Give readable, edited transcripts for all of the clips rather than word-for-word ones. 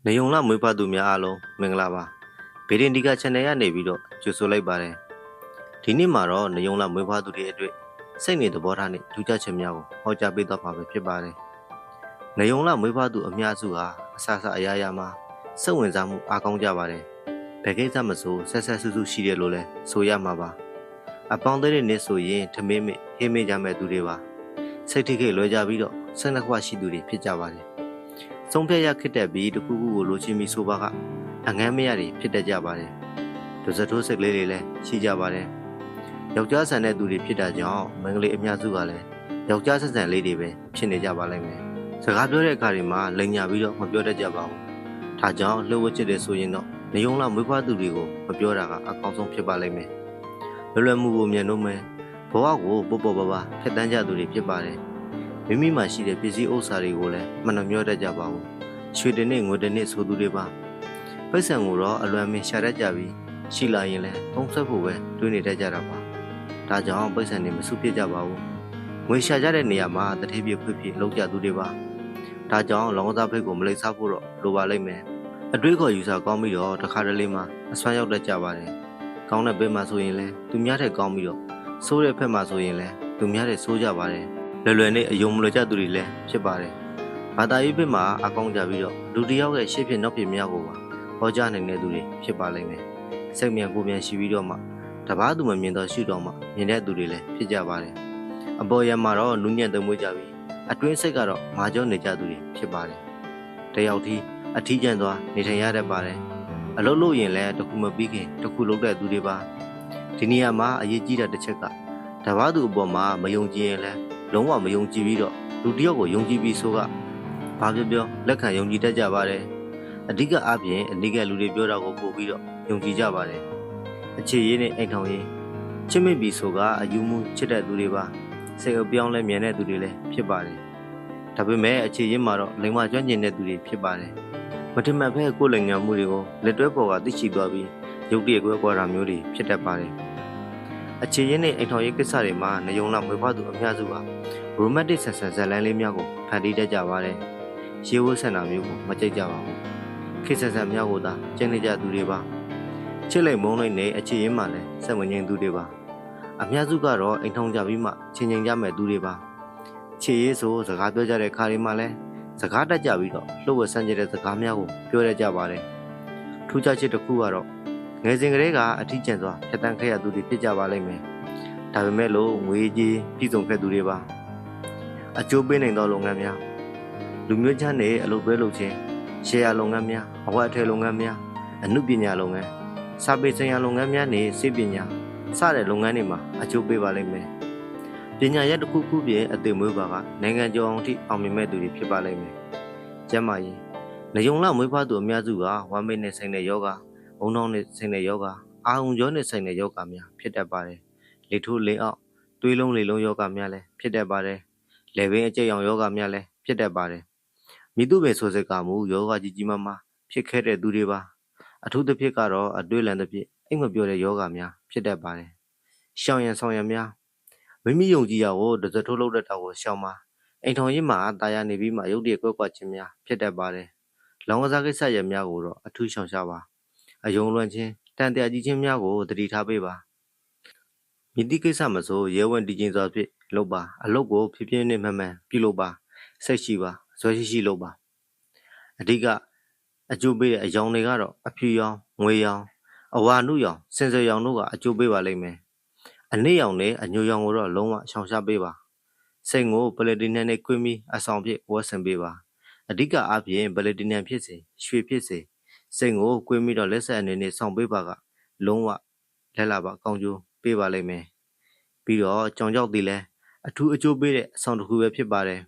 နေုံလမွေးဖွားသူများအားလုံးမင်္ဂလာပါဗေဒင်ဒီက channel ရနေပြီးတော့ကြိုဆိုလိုက်ပါတယ်ဒီနေ့မှာတော့နေုံလမွေးဖွားသူတွေအတွက်စိတ်နေသဘောထားနဲ့ထူးခြားချက်များကိုဟောကြားပေးသွားမှာပဲဖြစ်ပါတယ်နေုံလမွေးဖွားသူအများစုဟာအဆအရာရာမှာစိတ်ဝင်စားမှုအားကောင်းကြပါတယ်ဘယ်ကိစ္စမဆိုဆက်ဆက်ဆူဆူရှိတယ်လို့လဲဆိုရမှာပါအပေါင်းသေးတဲ့နေ့ဆိုရင်ထမင်းမေ့ဟေးမေ့ကြမဲ့သူတွေပါစိတ်ထိခိတ်လွဲကြပြီးတော့စိတ်နှခွရှိသူတွေဖြစ်ကြပါတယ်ဆုံးဖြတ်ရခက်တဲ့ပြီးတခုခုကိုလိုချင်ပြီးဆိုပါကအငမ်းမရတွေဖြစ်တတ်ကြပါတယ်ဒဇထိုးစိတ်ကလေးတွေလည်းရှိကြပါတယ်ယောက်ျားဆန်တဲ့သူတွေဖြစ်တာကြောင့်မိန်းကလေးအများစုကလည်းယောက်ျားဆန်ဆန်လေးတွေပဲဖြစ်နေကြပါလိမ့်မယ်စကားပြောတဲ့အခါတွေမှာလိန်ညာပြီးတော့မပြောတတ်ကြပါဘူးဒါကြောင့်လှုပ်ဝက်ချစ်တယ်ဆိုရင်တော့နေုံလာမွေးဖွားသူတွေကိုမပြောတာကအကောင်းဆုံးဖြစ်ပါလိမ့်မယ်လွယ်လွယ်မှုကိုမြင်လို့မယ်ဘဝကိုပေါ့ပေါ့ပါပါဖက်တမ်းကြသူတွေဖြစ်ပါတယ်မိမိမှာရှိတဲ့ပစ္စည်းဥစ္စာတွေကိုလည်းမနှမျောတတ်ကြပါဘူးရွှေတနစ်ငွေတနစ်ဆိုသူတွေပါပိတ်ဆံကိုတော့အလွန်မင်းရှာတတ်ကြပြီးရှိလာရင်လည်းသုံးဆက်ဖို့ပဲတွေးနေတတ်ကြတာပါဒါကြောင့်ပိတ်ဆံတွေမစုပြစ်ကြပါဘူးငွေရှာကြတဲ့နေရာမှာတတိပြဖွဖြစ်လောက်ကြသူတွေပါဒါကြောင့်လောင်စားဖိတ်ကိုမလိမ့်စားဖို့တော့လိုပါလိမ့်မယ်အတွေးခေါ်ယူဆကောင်းပြီးတော့တစ်ခါတလေမှအစွမ်းရောက်တတ်ကြပါတယ်ကောင်းတဲ့ဘက်မှာဆိုရင်လည်းသူများတဲ့ကောင်းပြီးတော့ဆိုးတဲ့ဘက်မှာဆိုရင်လည်းသူများတဲ့ဆိုးကြပါတယ်လွယ်လွယ်နဲ့အယုံမလွယ်ကြသူတွေလည်းဖြစ်ပါတယ်ဘာသာရေးဘက်မှာအကောင်းကြပြီးတော့လူတစ်ယောက်ရဲ့ရှေ့ဖြစ်နောက်ဖြစ်များကိုပါဟောကြားနိုင်တဲ့သူတွေဖြစ်ပါလိမ့်မယ်စိတ်မြန်ကိုမြန်ရှိပြီးတော့မှတပားသူမမြင်တော့ရှုတော့မှမြင်တဲ့သူတွေလည်းဖြစ်ကြပါတယ်အပေါ်ရံမှာတော့နူးညံ့သုံးမွေးကြပြီးအတွင်းစိတ်ကတော့မာကျောနေကြသူတွေဖြစ်ပါတယ်တယောက်ထိအထီးကျန်သွားနေထိုင်ရတတ်ပါတယ်အလုပ်လုပ်ရင်လည်းတခုမပြီးခင်တခုလုပ်တဲ့သူတွေပါဒီနေရာမှာအရေးကြီးတဲ့တစ်ချက်ကတပားသူအပေါ်မှာမယုံကြည်ရင်လည်းလုံးဝမယုံကြည်ပြီးတော့လူတစ်ယောက်ကိုယုံကြည်ပြီးဆိုကဘာပြောပြောလက်ခံယုံကြည်တတ်ကြပါတယ်အဓိကအားဖြင့်အနိကလူတွေပြောတာကိုပို့ပြီးတော့ယုံကြည်ကြပါတယ်အခြေရေးနဲ့အိမ်ထောင်ရေးချစ်မိပြီးဆိုကအယူမှုချစ်တဲ့သူတွေပါစိတ်အပြောင်းလဲမြင်တဲ့သူတွေလည်းဖြစ်ပါတယ်ဒါပေမဲ့အခြေရေးမှာတော့လိမ္မာကျွမ်းကျင်တဲ့သူတွေဖြစ်ပါတယ်မထင်မှတ်ဖဲကိုယ်လင်ငံမှုတွေကိုလက်တွဲပေါ်ကသိရှိသွားပြီးရုပ်တရက်ကွဲကွာတာမျိုးတွေဖြစ်တတ်ပါတယ်အခြေရင်းနဲ့အိမ်ထောင်ရေးကိစ္စတွေမှာနေုံလာမွေးဖွားသူအများစုဟာရိုမန်တစ်ဆန်ဆန်ဇာတ်လမ်းလေးများကိုဖန်တီးတတ်ကြပါတယ်။ရေဝတ်ဆန်တာမျိုးကိုမကြိုက်ကြပါဘူး။ခေတ်ဆန်ဆန်များကိုသာကျင့်နေကြသူတွေပါ။ချစ်လိုက်မုန်းလိုက်နဲ့အခြေရင်းမှလည်းစက်ဝင်ငင်သူတွေပါ။အများစုကတော့အိမ်ထောင်ကြပြီးမှချင်းချင်းကြမဲ့သူတွေပါ။ချစ်ရေးဆိုစကားပြောကြတဲ့ခါတွေမှာလည်းစကားတတ်ကြပြီးတော့လှုပ်ဝက်ဆန်းကျတဲ့စကားများကိုပြောရကြပါတယ်။ထူးခြားချက်တစ်ခုကတော့ငယ်စဉ်ကလေးကအထီးကျန်စွာဖြတ်တန်းခဲ့ရသူတွေဖြစ်ကြပါလိမ့်မယ်။ဒါပေမဲ့လို့ငွေကြီးပြည်စုံခဲ့သူတွေပါ။အကျိုးပေးနိုင်သောလုပ်ငန်းများလူမျိုးချမ်းနဲ့အလုပ်တွဲလုပ်ခြင်းရှယ်ယာလုပ်ငန်းများအဝတ်အထည်လုပ်ငန်းများအမှုပညာလုပ်ငန်းစာပေဆိုင်ရာလုပ်ငန်းများနဲ့စိတ်ပညာစတဲ့လုပ်ငန်းတွေမှာအကျိုးပေးပါလိမ့်မယ်။ပညာရပ်တစ်ခုခုပြင်အသိမွေးပါကနိုင်ငံကျော်အောင်ထိအောင်မြင်မဲ့သူတွေဖြစ်ပါလိမ့်မယ်။ကျမ်းမာရေးနေုံလမွေးဖွားသူအများစုကဝမ်းမေးနဲ့ဆိုင်တဲ့ယောဂအုံနှောင်းနဲ့ဆိုင်တဲ့ယောဂအာဟုံကြောနဲ့ဆိုင်တဲ့ယောဂများဖြစ်တတ်ပါတယ်။လေထိုးလေအောက်သွေးလုံးလေလုံးယောဂများလည်းဖြစ်တတ်ပါတယ်။လေပင်အကျိတ်အောင်ယောဂများလည်းဖြစ်တတ်ပါတယ်။မိတုပင်ဆိုစိတ်ကမှုယောဂကြီးကြီးမားမားဖြစ်ခဲ့တဲ့သူတွေပါ။အထူးသဖြင့်ကတော့အတွေ့လန်သဖြင့်အိမ်မပြောတဲ့ယောဂများဖြစ်တတ်ပါတယ်။ရှောင်ရံဆောင်ရံများမိမိယုံကြည်ရာကိုတစထိုးလုပ်တတ်တာကိုရှောင်ပါအိမ်ထောင်ရေးမှာတာယာနေပြီးမှရုပ်တရက်ကွက်ကွက်ခြင်းများဖြစ်တတ်ပါတယ်။လောင်ကစားကိစ္စရများကိုတော့အထူးရှောင်ရှားပါအယုံလွန်ခြင်းတန်တရားကြီးခြင်းများကိုသတိထားပေးပါမြစ်တိကိစ္စမဆိုရဲဝံတည်ခြင်းစွာဖြင့်လုပ်ပါအလုပ်ကိုဖြည်းဖြည်းနဲ့မှန်မှန်ပြုလုပ်ပါစိတ်ရှိပါဇွဲရှိရှိလုပ်ပါအဓိကအကျိုးပေးတဲ့အယောင်တွေကတော့အဖြူရောင်ငွေရောင်အဝါနုရောင်စင်စရောင်တို့ကအကျိုးပေးပါလိမ့်မယ်အနည်းရောင်နဲ့အညိုရောင်ကိုတော့လုံးဝရှောင်ရှားပေးပါစိတ်ကိုပလက်တီနမ်နဲ့ခွင်းပြီးအဆောင်ဖြင့်ဝတ်ဆင်ပေးပါအဓိကအားဖြင့်ပလက်တီနမ်ဖြစ်စေရွှေဖြစ်စေစိတ်ကိုကွင်းပြီးတော့လက်ဆက်အနေနဲ့ဆောင်ပေးပါကလုံးဝလက်လာပါကောင်းကျိုးပေးပါလိမ့်မယ်ပြီးတော့ကြောင်ကြောက်သည်လဲအထူးအကျိုးပေးတဲ့အဆောင်တစ်ခုပဲဖြစ်ပါတယ်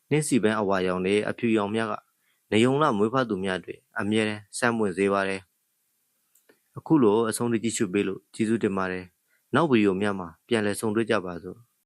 နှင်းစီပန်းအဝါရောင်နဲ့အဖြူရောင်များကနေုံလမွေးဖွားသူများတွေအမြဲတမ်းစမ်းပွင့်စေပါတယ်အခုလိုအဆုံးထိကြည့်ရှုပေးလို့ကျေးဇူးတင်ပါတယ်နောက်ဗီဒီယိုများမှာပြန်လည်ဆုံတွေ့ကြပါစို့